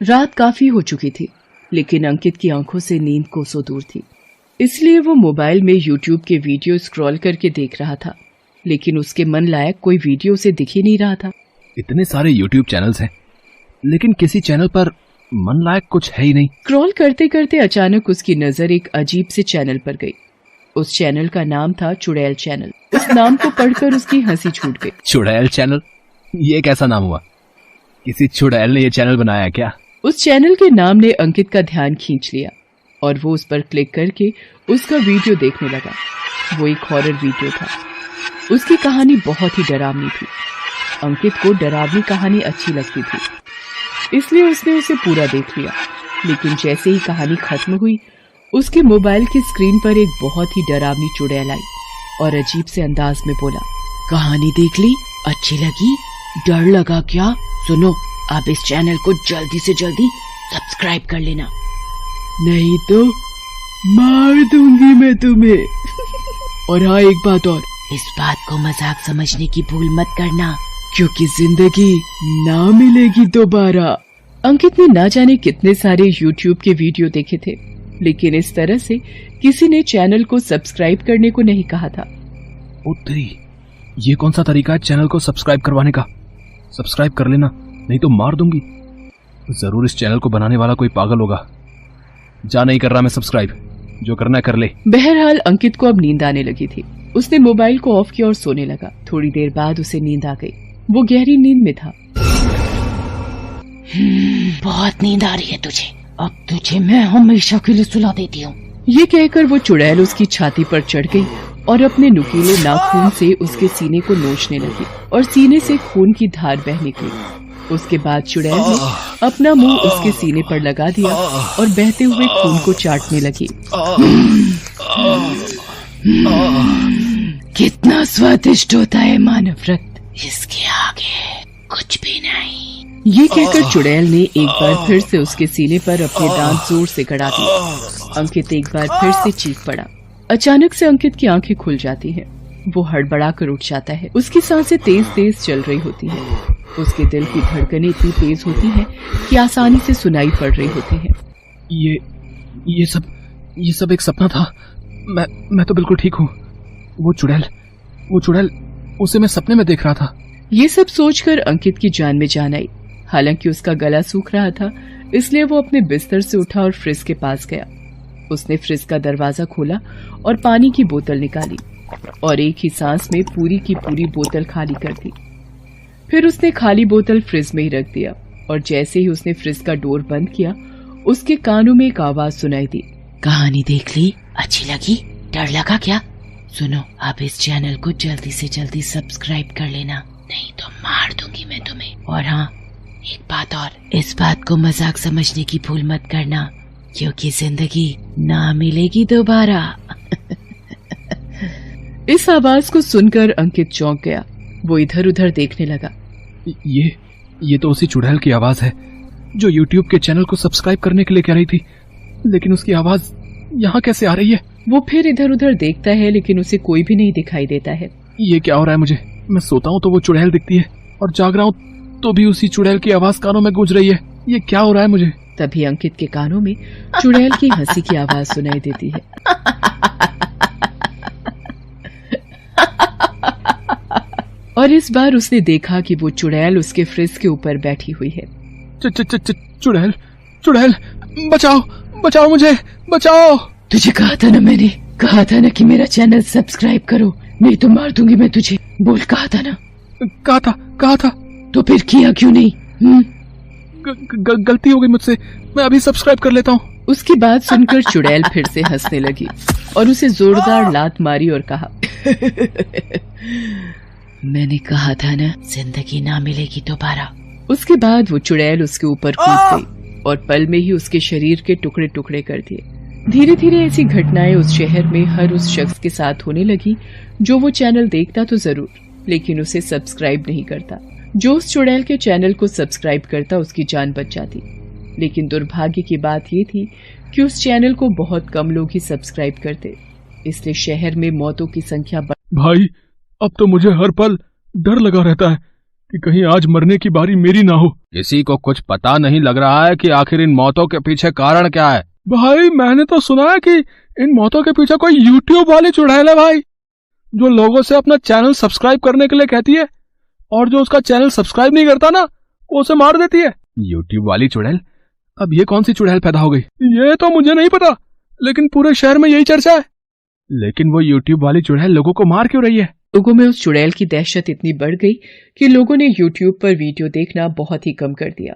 रात काफी हो चुकी थी, लेकिन अंकित की आंखों से नींद कोसों दूर थी। इसलिए वो मोबाइल में यूट्यूब के वीडियो स्क्रॉल करके देख रहा था, लेकिन उसके मन लायक कोई वीडियो उसे दिख ही नहीं रहा था। इतने सारे यूट्यूब चैनल्स हैं, लेकिन किसी चैनल पर मन लायक कुछ है ही नहीं। स्क्रॉल करते करते अचानक उसकी नजर एक अजीब से चैनल पर गई। उस चैनल का नाम था चुड़ैल चैनल। उस नाम को पढ़कर उसकी हंसी छूट गई। चुड़ैल चैनल? ये कैसा नाम हुआ? किसी चुड़ैल ने ये चैनल बनाया क्या? उस चैनल के नाम ने अंकित का ध्यान खींच लिया और वो उस पर क्लिक करके उसका वीडियो देखने लगा। वो एक हॉरर वीडियो था। उसकी कहानी बहुत ही डरावनी थी। अंकित को डरावनी कहानी अच्छी लगती थी, इसलिए उसने उसे पूरा देख लिया। लेकिन जैसे ही कहानी खत्म हुई, उसके मोबाइल की स्क्रीन पर एक बहुत ही डरावनी चुड़ैल आई और अजीब से अंदाज में बोला, कहानी देख ली? अच्छी लगी? डर लगा क्या? सुनो, आप इस चैनल को जल्दी से जल्दी सब्सक्राइब कर लेना, नहीं तो मार दूंगी मैं तुम्हें। और हाँ, एक बात और, इस बात को मजाक समझने की भूल मत करना, क्योंकि जिंदगी ना मिलेगी दोबारा। अंकित ने ना जाने कितने सारे YouTube के वीडियो देखे थे, लेकिन इस तरह से किसी ने चैनल को सब्सक्राइब करने को नहीं कहा था। उत्तरी, ये कौन सा तरीका है चैनल को सब्सक्राइब करवाने का? सब्सक्राइब कर लेना, नहीं तो मार दूंगी। जरूर इस चैनल को बनाने वाला कोई पागल होगा। जा, नहीं कर रहा मैं सब्सक्राइब, जो करना है कर ले। बहरहाल अंकित को अब नींद आने लगी थी। उसने मोबाइल को ऑफ किया और सोने लगा। थोड़ी देर बाद उसे नींद आ गई। वो गहरी नींद में था। बहुत नींद आ रही है तुझे, अब तुझे मैं हमेशा के लिए सुला देती हूँ। ये कहकर वो चुड़ैल उसकी छाती पर चढ़ गई और अपने नुकीले नाखून से उसके सीने को नोचने लगी और सीने से खून की धार बह निकली। उसके बाद चुड़ैल ने अपना मुंह उसके सीने पर लगा दिया और बहते हुए खून को चाटने लगी। कितना स्वादिष्ट होता है मानव रक्त, इसके आगे कुछ भी नहीं। ये कहकर चुड़ैल ने एक बार फिर से उसके सीने पर अपने दांत जोर से गड़ा दिए। अंकित एक बार फिर से चीख पड़ा। अचानक से अंकित की आंखें खुल जाती हैं। वो हड़बड़ा कर उठ जाता है। उसकी सांसें तेज तेज चल रही होती हैं। उसके दिल की धड़कनें इतनी तेज होती हैं कि आसानी से सुनाई पड़ रही होती हैं। ये सब एक सपना था। मैं तो बिल्कुल ठीक हूँ। वो चुड़ैल उसे मैं सपने में देख रहा था। ये सब सोचकर अंकित की जान में जान आई। हालांकि उसका गला सूख रहा था, इसलिए वो अपने बिस्तर से उठा और फ्रिज के पास गया। उसने फ्रिज का दरवाजा खोला और पानी की बोतल निकाली और एक ही सांस में पूरी की पूरी बोतल खाली कर दी। फिर उसने खाली बोतल फ्रिज में ही रख दिया और जैसे ही उसने फ्रिज का डोर बंद किया, उसके कानों में एक आवाज सुनाई दी। कहानी देख ली? अच्छी लगी? डर लगा क्या? सुनो, आप इस चैनल को जल्दी से जल्दी सब्सक्राइब कर लेना, नहीं तो मार दूंगी मैं तुम्हें। और हाँ, एक बात और, इस बात को मजाक समझने की भूल मत करना, क्योंकि जिंदगी ना मिलेगी दोबारा। इस आवाज को सुनकर अंकित चौंक गया। वो इधर उधर देखने लगा। ये तो उसी चुड़ैल की आवाज है जो YouTube के चैनल को सब्सक्राइब करने के लिए कह रही थी, लेकिन उसकी आवाज यहाँ कैसे आ रही है? वो फिर इधर उधर देखता है, लेकिन उसे कोई भी नहीं दिखाई देता है। ये क्या हो रहा है मुझे? मैं सोता हूँ तो वो चुड़ैल दिखती है और जाग रहा हूँ तो भी उसी चुड़ैल की आवाज कानों में गूंज रही है। ये क्या हो रहा है मुझे? तभी अंकित के कानों में चुड़ैल की हंसी की आवाज सुनाई देती है। और इस बार उसने देखा कि वो चुड़ैल उसके फ्रिज के ऊपर बैठी हुई है। चुड़ैल, बचाओ मुझे, बचाओ। तुझे कहा था ना, मैंने कहा था ना कि मेरा चैनल सब्सक्राइब करो, नहीं तो मार दूंगी मैं तुझे। बोल, कहा था ना? कहा था। तो फिर किया क्यों नहीं? गलती हो गई मुझसे, मैं अभी सब्सक्राइब कर लेता हूँ। उसकी बात सुनकर चुड़ैल फिर से हंसने लगी और उसे जोरदार लात मारी और कहा, मैंने कहा था ना, जिंदगी ना मिलेगी दोबारा। उसके बाद वो चुड़ैल उसके ऊपर कूद गई और पल में ही उसके शरीर के टुकड़े टुकड़े कर दिए। धीरे धीरे ऐसी घटनाएं उस शहर में हर उस शख्स के साथ होने लगी जो वो चैनल देखता तो जरूर, लेकिन उसे सब्सक्राइब नहीं करता। जो उस चुड़ैल के चैनल को सब्सक्राइब करता, उसकी जान बच जाती। लेकिन दुर्भाग्य की बात ये थी कि उस चैनल को बहुत कम लोग ही सब्सक्राइब करते, इसलिए शहर में मौतों की संख्या भाई, अब तो मुझे हर पल डर लगा रहता है। कि कहीं आज मरने की बारी मेरी ना हो। किसी को कुछ पता नहीं लग रहा है कि आखिर इन मौतों के पीछे कारण क्या है। भाई मैंने तो सुना है कि इन मौतों के पीछे कोई यूट्यूब वाली चुड़ैल है भाई, जो लोगों से अपना चैनल सब्सक्राइब करने के लिए कहती है और जो उसका चैनल सब्सक्राइब नहीं करता ना वो उसे मार देती है। यूट्यूब वाली चुड़ैल? अब ये कौन सी चुड़ैल पैदा हो गई? ये तो मुझे नहीं पता, लेकिन पूरे शहर में यही चर्चा है। लेकिन वो यूट्यूब वाली चुड़ैल लोगों को मार क्यों रही है? लोगों में उस चुड़ैल की दहशत इतनी बढ़ गई कि लोगों ने यूट्यूब पर वीडियो देखना बहुत ही कम कर दिया।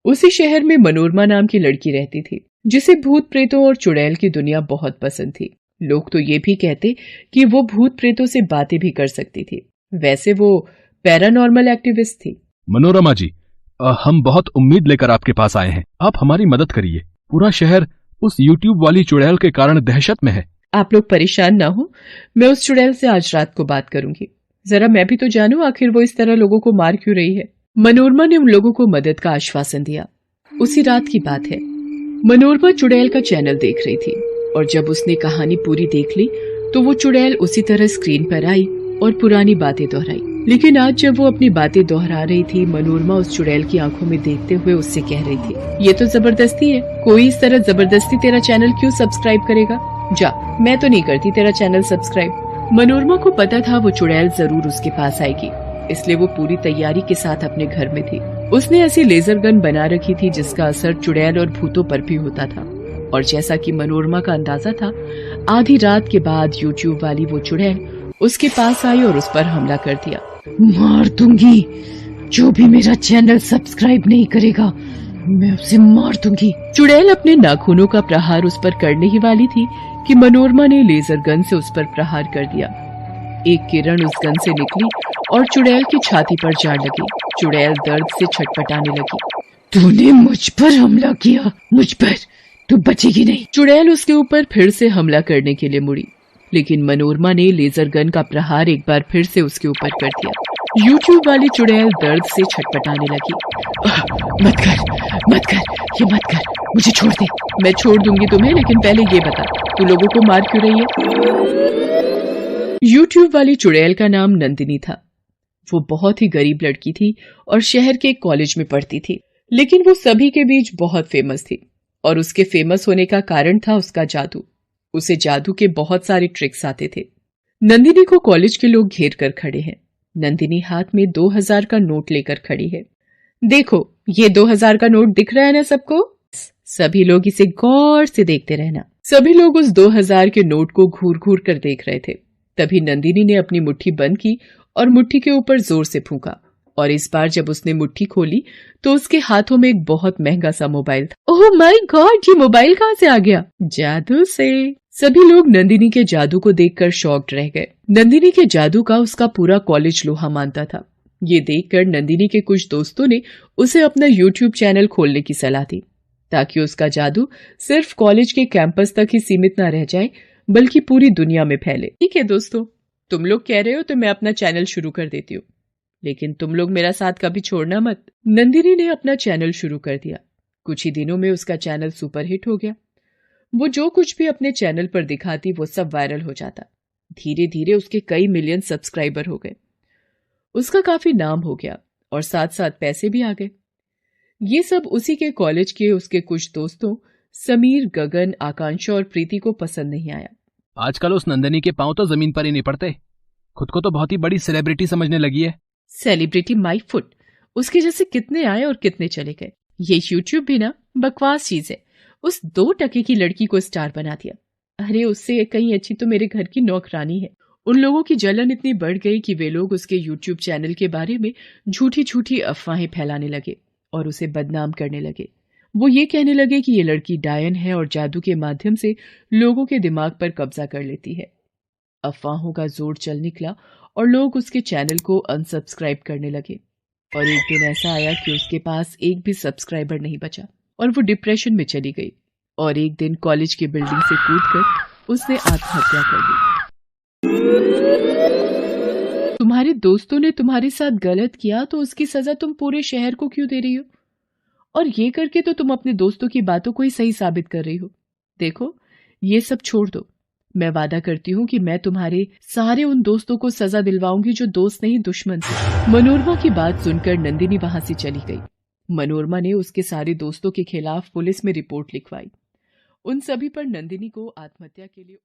उसी शहर में मनोरमा नाम की लड़की रहती थी, जिसे भूत प्रेतों और चुड़ैल की दुनिया बहुत पसंद थी। लोग तो ये भी कहते कि वो भूत प्रेतों से बातें भी कर सकती थी। वैसे वो पैरानॉर्मल एक्टिविस्ट थी। मनोरमा जी, हम बहुत उम्मीद लेकर आपके पास आए हैं। आप हमारी मदद करिए। पूरा शहर उस यूट्यूब वाली चुड़ैल के कारण दहशत में है। आप लोग परेशान ना हो, मैं उस चुड़ैल से आज रात को बात करूंगी। जरा मैं भी तो जानूं आखिर वो इस तरह लोगों को मार क्यों रही है। मनोरमा ने उन लोगों को मदद का आश्वासन दिया। उसी रात की बात है। मनोरमा चुड़ैल का चैनल देख रही थी और जब उसने कहानी पूरी देख ली तो वो चुड़ैल उसी तरह स्क्रीन पर आई और पुरानी बातें दोहराई। लेकिन आज जब वो अपनी बातें दोहरा रही थी, मनोरमा उस चुड़ैल की आंखों में देखते हुए उससे कह रही थी, ये तो जबरदस्ती है। कोई इस तरह जबरदस्ती तेरा चैनल क्यों सब्सक्राइब करेगा? जा, मैं तो नहीं करती तेरा चैनल सब्सक्राइब। मनोरमा को पता था वो चुड़ैल जरूर उसके पास आएगी, इसलिए वो पूरी तैयारी के साथ अपने घर में थी। उसने ऐसी लेजर गन बना रखी थी जिसका असर चुड़ैल और भूतों पर भी होता था। और जैसा कि मनोरमा का अंदाजा था, आधी रात के बाद यूट्यूब वाली वो चुड़ैल उसके पास आई और उस पर हमला कर दिया। मार दूंगी, जो भी मेरा चैनल सब्सक्राइब नहीं करेगा मैं उसे मार दूंगी। चुड़ैल अपने नाखूनों का प्रहार उस पर करने ही वाली थी कि मनोरमा ने लेजर गन से उस पर प्रहार कर दिया। एक किरण उस गन से निकली और चुड़ैल की छाती पर जा लगी। चुड़ैल दर्द से छटपटाने लगी। तूने मुझ पर हमला किया, मुझ पर, तू बचेगी नहीं। चुड़ैल उसके ऊपर फिर से हमला करने के लिए मुड़ी, लेकिन मनोरमा ने लेजर गन का प्रहार एक बार फिर से उसके ऊपर कर दिया। यूट्यूब वाली चुड़ैल दर्द से छटपटाने लगी। मत कर, ये मत कर, मुझे छोड़ दे। मैं छोड़ दूंगी तुम्हें, लेकिन पहले ये बता, तू लोगों को मार क्यों रही है? यूट्यूब वाली चुड़ैल का नाम नंदिनी था। वो बहुत ही गरीब लड़की थी और शहर के कॉलेज में पढ़ती थी, लेकिन वो सभी के बीच बहुत फेमस थी और उसके फेमस होने का कारण था उसका जादू। उसे जादू के बहुत सारे ट्रिक्स आते थे। नंदिनी को कॉलेज के लोग घेर कर खड़े हैं। नंदिनी हाथ में 2000 का नोट लेकर खड़ी है। देखो, ये 2000 का नोट दिख रहा है ना सबको? सभी लोग इसे गौर से देखते रहना। सभी लोग उस 2000 के नोट को घूर घूर कर देख रहे थे। तभी नंदिनी ने अपनी मुट्ठी बंद की और मुट्ठी के ऊपर जोर से फूंका, और इस बार जब उसने मुट्ठी खोली तो उसके हाथों में एक बहुत महंगा सा मोबाइल था। ओह माय गॉड, ये मोबाइल कहाँ से आ गया? जादू से। सभी लोग नंदिनी के जादू को देखकर शॉक्ड रह गए। नंदिनी के जादू का उसका पूरा कॉलेज लोहा मानता था। ये देखकर नंदिनी के कुछ दोस्तों ने उसे अपना यूट्यूब चैनल खोलने की सलाह दी, ताकि उसका जादू सिर्फ कॉलेज के कैंपस तक ही सीमित न रह जाए, बल्कि पूरी दुनिया में फैले। ठीक है दोस्तों, तुम लोग कह रहे हो तो मैं अपना चैनल शुरू कर देती हूँ, लेकिन तुम लोग मेरा साथ कभी छोड़ना मत। नंदिनी ने अपना चैनल शुरू कर दिया। कुछ ही दिनों में उसका चैनल सुपरहिट हो गया। वो जो कुछ भी अपने चैनल पर दिखाती वो सब वायरल हो जाता। धीरे धीरे उसके कई मिलियन सब्सक्राइबर हो गए। उसका काफी नाम हो गया और साथ साथ पैसे भी आ गए। ये सब उसी के कॉलेज के उसके कुछ दोस्तों समीर, गगन, आकांक्षा और प्रीति को पसंद नहीं आया। आजकल उस नंदिनी के पांव तो जमीन पर ही नहीं पड़ते। खुद को तो बहुत ही बड़ी सेलिब्रिटी समझने लगी है। सेलिब्रिटी माई फुट, उसके जैसे कितने आए और कितने चले गए। ये यूट्यूब भी ना बकवास चीज है। उस 2 टके की लड़की को स्टार बना दिया। अरे उससे कहीं अच्छी तो मेरे घर की नौकरानी है। उन लोगों की जलन इतनी बढ़ गई कि वे लोग उसके यूट्यूब चैनल के बारे में झूठी झूठी अफवाहें फैलाने लगे और उसे बदनाम करने लगे। वो ये कहने लगे कि ये लड़की डायन है और जादू के माध्यम से लोगों के दिमाग पर कब्जा कर लेती है। अफवाहों का जोर चल निकला और लोग उसके चैनल को अनसब्सक्राइब करने लगे। और एक दिन ऐसा आया कि उसके पास एक भी सब्सक्राइबर नहीं बचा और वो डिप्रेशन में चली गई। और एक दिन कॉलेज की बिल्डिंग से कूदकर उसने आत्महत्या कर दी। तुम्हारे दोस्तों ने तुम्हारे साथ गलत किया तो उसकी सजा तुम पूरे शहर को क्यों दे रही हो? और ये करके तो तुम अपने दोस्तों की बातों को ही सही साबित कर रही हो। देखो, ये सब छोड़ दो। मैं वादा करती हूँ कि मैं तुम्हारे सारे उन दोस्तों को सजा दिलवाऊंगी जो दोस्त नहीं दुश्मन थे। मनोरमा की बात सुनकर नंदिनी वहां से चली गई। मनोरमा ने उसके सारे दोस्तों के खिलाफ पुलिस में रिपोर्ट लिखवाई। उन सभी पर नंदिनी को आत्महत्या के लिए